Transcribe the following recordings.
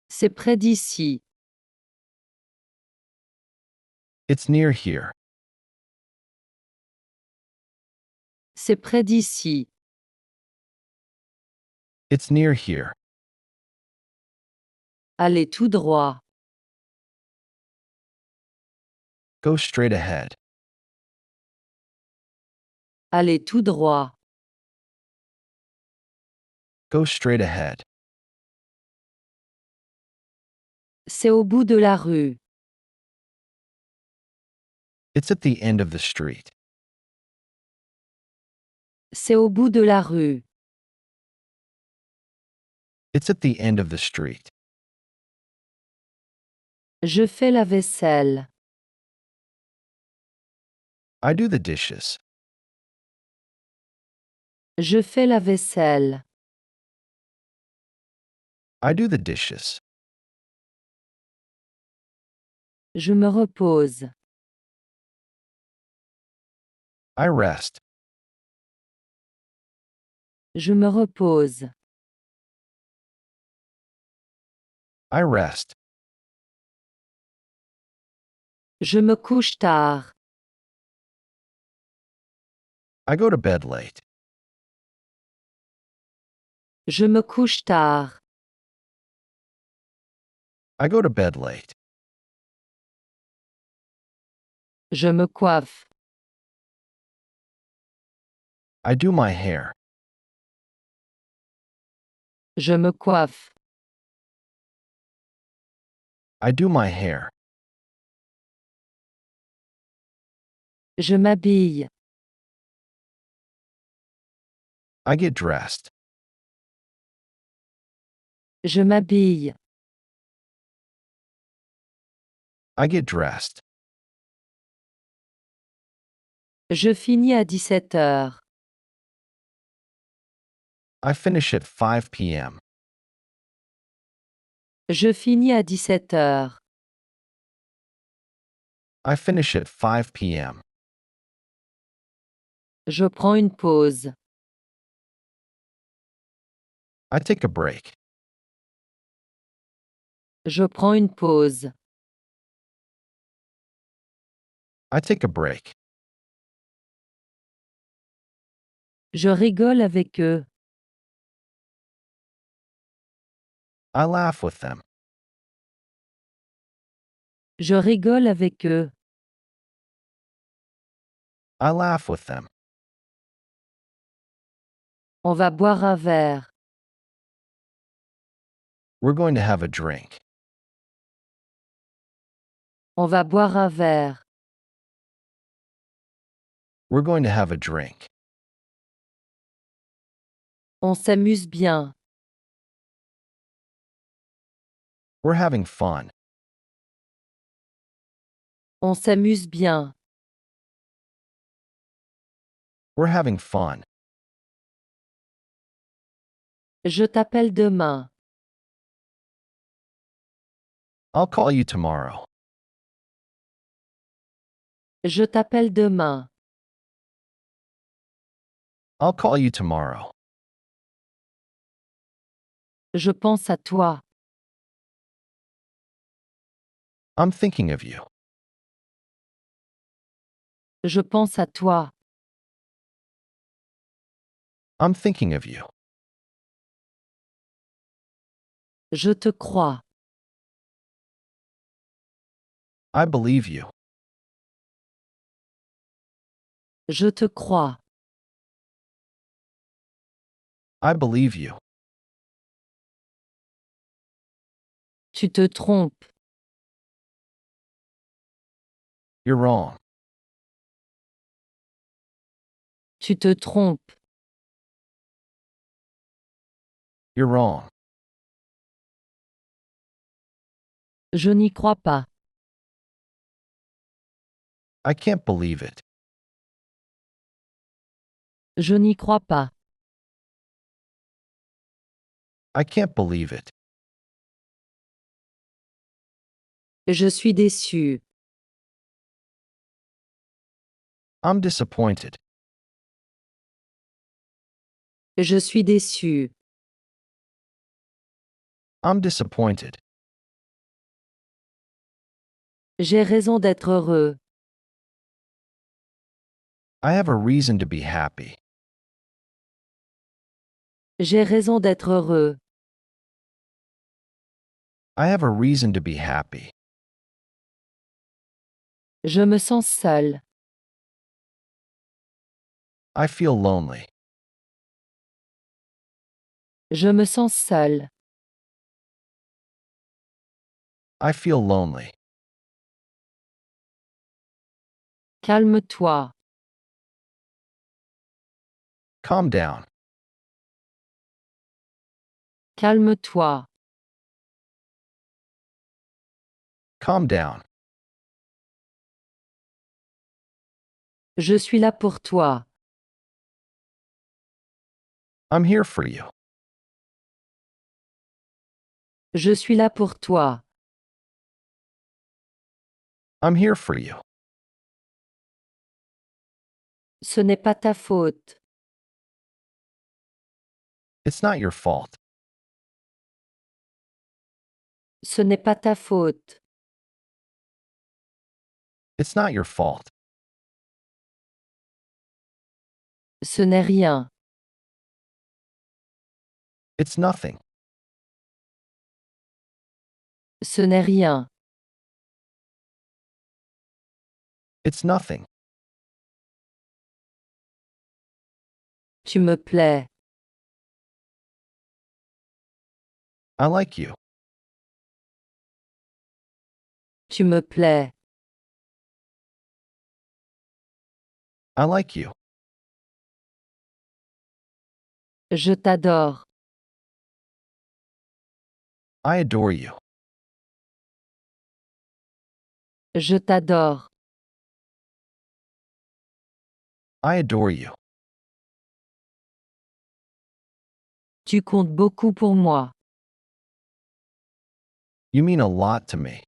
C'est près d'ici. It's near here. C'est près d'ici. It's near here. Allez tout droit. Go straight ahead. Allez tout droit. Go straight ahead. C'est au bout de la rue. It's at the end of the street. C'est au bout de la rue. It's at the end of the street. Je fais la vaisselle. I do the dishes. Je fais la vaisselle. I do the dishes. Je me repose. I rest. Je me repose. I rest. Je me couche tard. I go to bed late. Je me couche tard. I go to bed late. Je me coiffe. I do my hair. Je me coiffe. I do my hair. Je m'habille. I get dressed. Je m'habille. I get dressed. Je finis à 17 heures. I finish at 5 p.m. Je finis à 17 heures. I finish at 5 p.m. Je prends une pause. I take a break. Je prends une pause. I take a break. Je rigole avec eux. I laugh with them. Je rigole avec eux. I laugh with them. On va boire un verre. We're going to have a drink. On va boire un verre. We're going to have a drink. On s'amuse bien. We're having fun. On s'amuse bien. We're having fun. Je t'appelle demain. I'll call you tomorrow. Je t'appelle demain. I'll call you tomorrow. Je pense à toi. I'm thinking of you. Je pense à toi. I'm thinking of you. Je te crois. I believe you. Je te crois. I believe you. Tu te trompes. You're wrong. Tu te trompes. You're wrong. Je n'y crois pas. I can't believe it. Je n'y crois pas. I can't believe it. Je suis déçu. I'm disappointed. Je suis déçu. I'm disappointed. J'ai raison d'être heureux. I have a reason to be happy. J'ai raison d'être heureux. I have a reason to be happy. Je me sens seul. I feel lonely. Je me sens seul. I feel lonely. Calme-toi. Calm down. Calme-toi. Calm down. Je suis là pour toi. I'm here for you. Je suis là pour toi. I'm here for you. Ce n'est pas ta faute. It's not your fault. Ce n'est pas ta faute. It's not your fault. Ce n'est rien. It's nothing. Ce n'est rien. It's nothing. Tu me plais. I like you. Tu me plais. I like you. Je t'adore. I adore you. Je t'adore. I adore you. Tu comptes beaucoup pour moi. You mean a lot to me.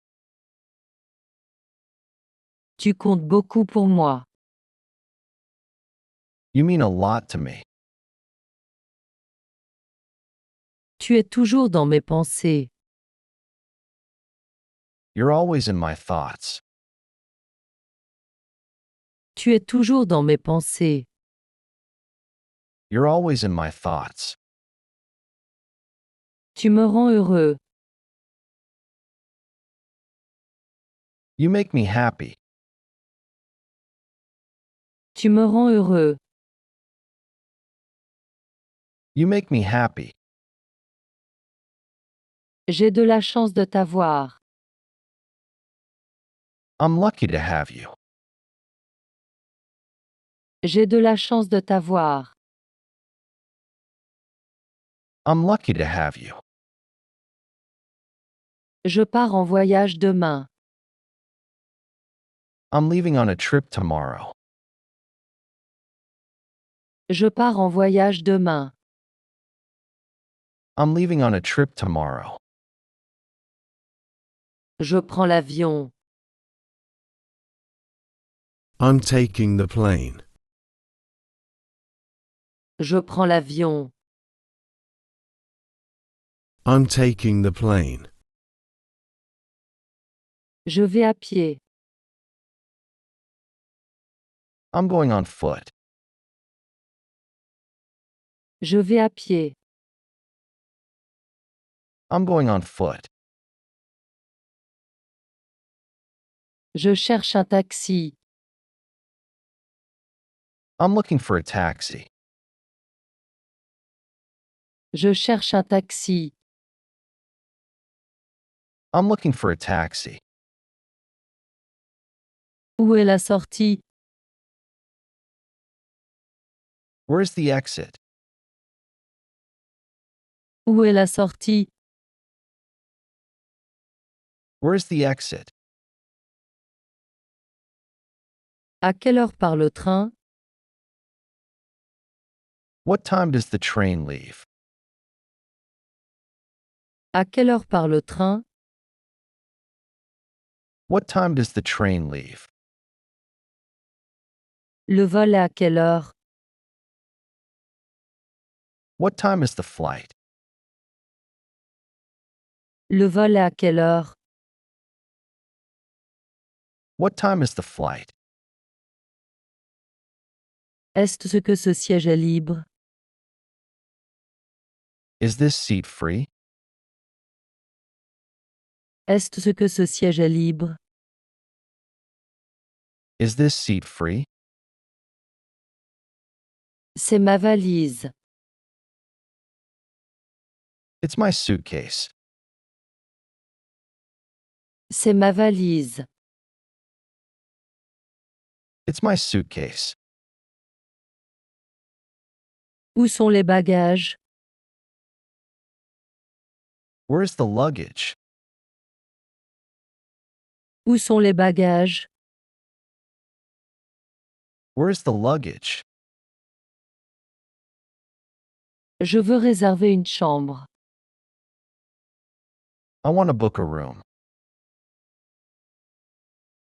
Tu comptes beaucoup pour moi. You mean a lot to me. Tu es toujours dans mes pensées. You're always in my thoughts. Tu es toujours dans mes pensées. You're always in my thoughts. Tu me rends heureux. You make me happy. Tu me rends heureux. You make me happy. J'ai de la chance de t'avoir. I'm lucky to have you. J'ai de la chance de t'avoir. I'm lucky to have you. Je pars en voyage demain. I'm leaving on a trip tomorrow. Je pars en voyage demain. I'm leaving on a trip tomorrow. Je prends l'avion. I'm taking the plane. Je prends l'avion. I'm taking the plane. Je vais à pied. I'm going on foot. Je vais à pied. I'm going on foot. Je cherche un taxi. I'm looking for a taxi. Je cherche un taxi. I'm looking for a taxi. Où est la sortie? Where's the exit? Où est la sortie? Where's the exit? À quelle heure part le train? What time does the train leave? À quelle heure part le train? What time does the train leave? Le vol est à quelle heure? What time is the flight? Le vol est à quelle heure? What time is the flight? Est-ce que ce siège est libre? Is this seat free? Est-ce que ce siège est libre? Is this seat free? C'est ma valise. It's my suitcase. C'est ma valise. It's my suitcase. Où sont les bagages? Where is the luggage? Où sont les bagages? Where is the luggage? Je veux réserver une chambre. I want to book a room.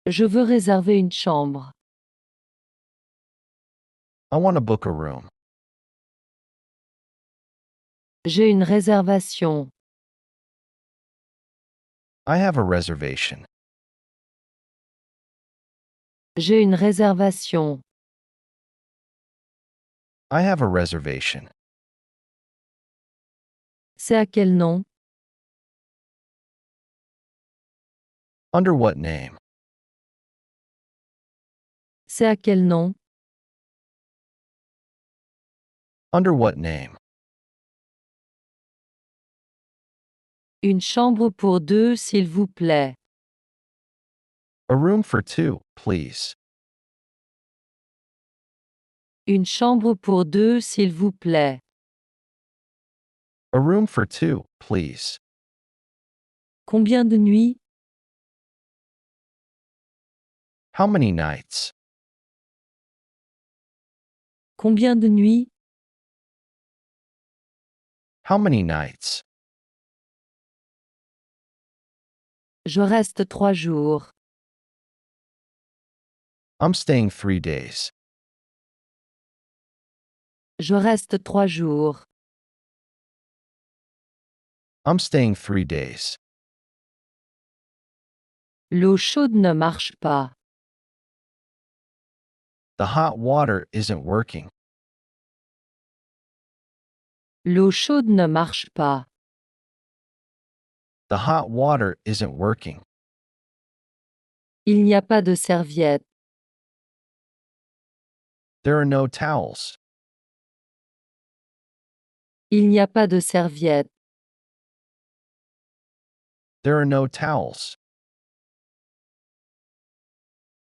Je veux réserver une chambre. I want to book a room. J'ai une réservation. I have a reservation. J'ai une réservation. I have a reservation. C'est à quel nom? Under what name? C'est à quel nom? Under what name? Une chambre pour deux, s'il vous plaît. A room for two, please. Une chambre pour deux, s'il vous plaît. A room for two, please. Combien de nuits? How many nights? Combien de nuits? How many nights? Je reste 3 jours. I'm staying 3 days. Je reste 3 jours. I'm staying 3 days. L'eau chaude ne marche pas. The hot water isn't working. L'eau chaude ne marche pas. The hot water isn't working. Il n'y a pas de serviette. There are no towels. Il n'y a pas de serviette. There are no towels.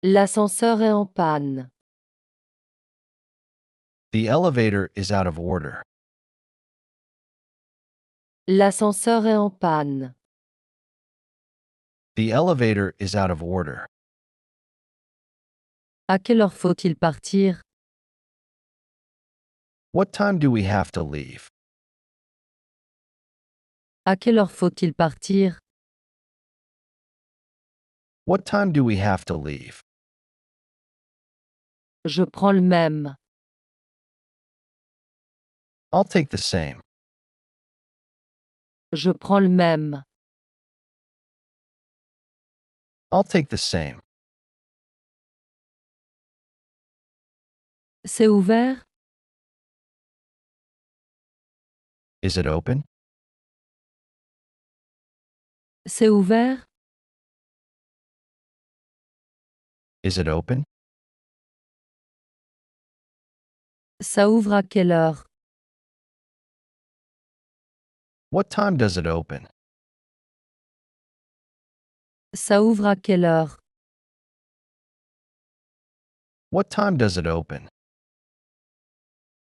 L'ascenseur est en panne. The elevator is out of order. L'ascenseur est en panne. The elevator is out of order. À quelle heure faut-il partir? What time do we have to leave? À quelle heure faut-il partir? What time do we have to leave? Je prends le même. I'll take the same. Je prends le même. I'll take the same. C'est ouvert? Is it open? C'est ouvert? Is it open? Ça ouvre à quelle heure? What time does it open? Ça ouvre à quelle heure? What time does it open?